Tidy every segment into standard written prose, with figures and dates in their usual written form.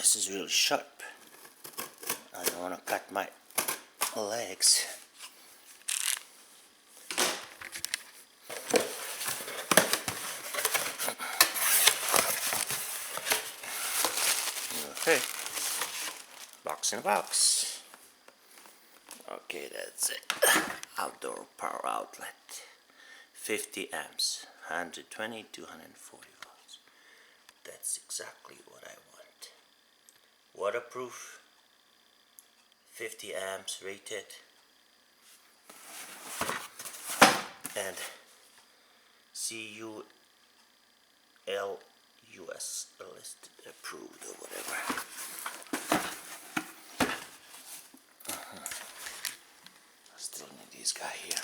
This is really sharp. I don't want to cut my legs. Okay, box in a box. Okay, that's it. Outdoor power outlet, 50 amps, 120, 240 volts. That's exactly what I want. Waterproof, 50 amps rated, and CULUS list approved or whatever. I still need this guy here.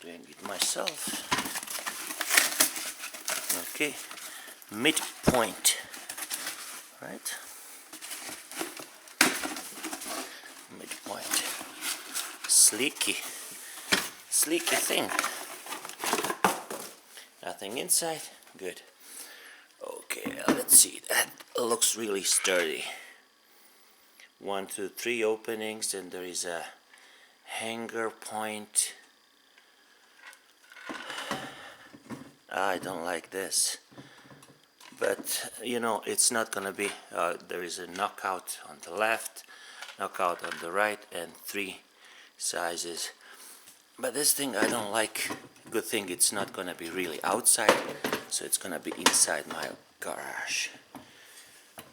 Doing it myself. Okay, midpoint, right? Midpoint, sleeky thing. Nothing inside. Good. Okay, let's see. That looks really sturdy. 1, 2, 3 openings, and there is a hanger point. I don't like this, but you know, it's not gonna be there is a knockout on the left, knockout on the right, and 3 sizes. But this thing I don't like. Good thing it's not gonna be really outside, so it's gonna be inside my garage.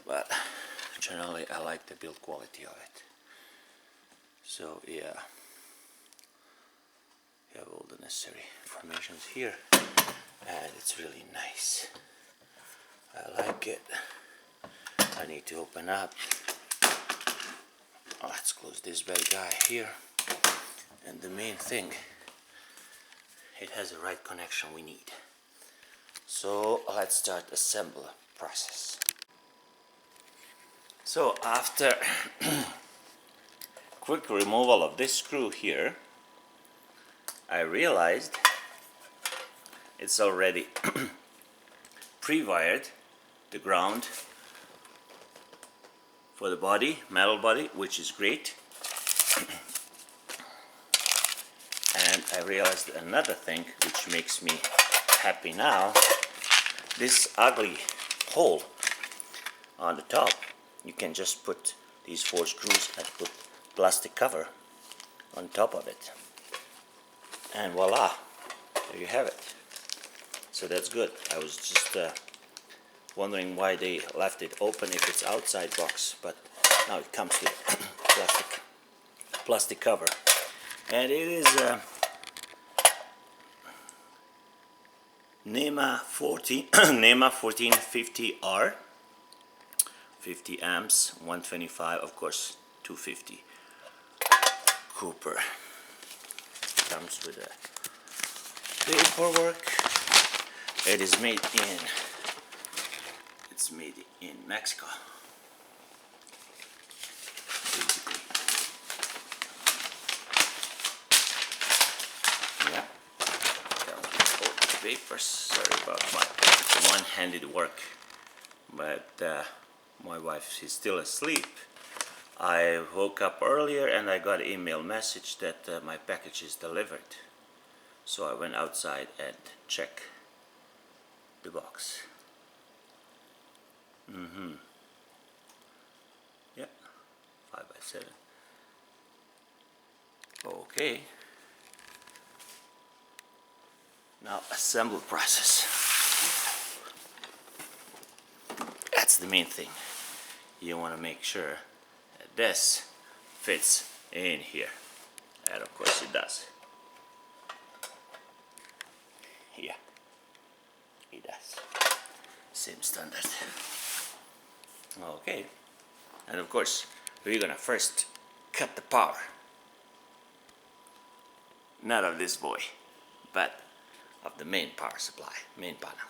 But generally I like the build quality of it. So yeah, you have all the necessary information here, and it's really nice. I like it. I need to open up. Let's close this bad guy here. And the main thing, it has the right connection we need. So let's start assembly process. So after quick removal of this screw here, I realized it's already pre-wired the ground for the body, metal body, which is great. And I realized another thing which makes me happy now. This ugly hole on the top, you can just put these 4 screws and put plastic cover on top of it, and voila, there you have it. So that's good. I was just wondering why they left it open if it's outside box, but now it comes with plastic cover. And it is NEMA 1450R, 50 amps, 125, of course 250 Cooper. Comes with a paperwork. It is made in Mexico. Papers. Sorry about my one-handed work, but my wife is still asleep. I woke up earlier and I got an email message that my package is delivered, so I went outside and checked the box. Yeah, 5x7. Okay. Now, assembly process. That's the main thing. You want to make sure that this fits in here. And of course it does. Yeah, it does. Same standard. Okay. And of course, we're gonna first cut the power. Not of this boy, but of the main power supply, main panel.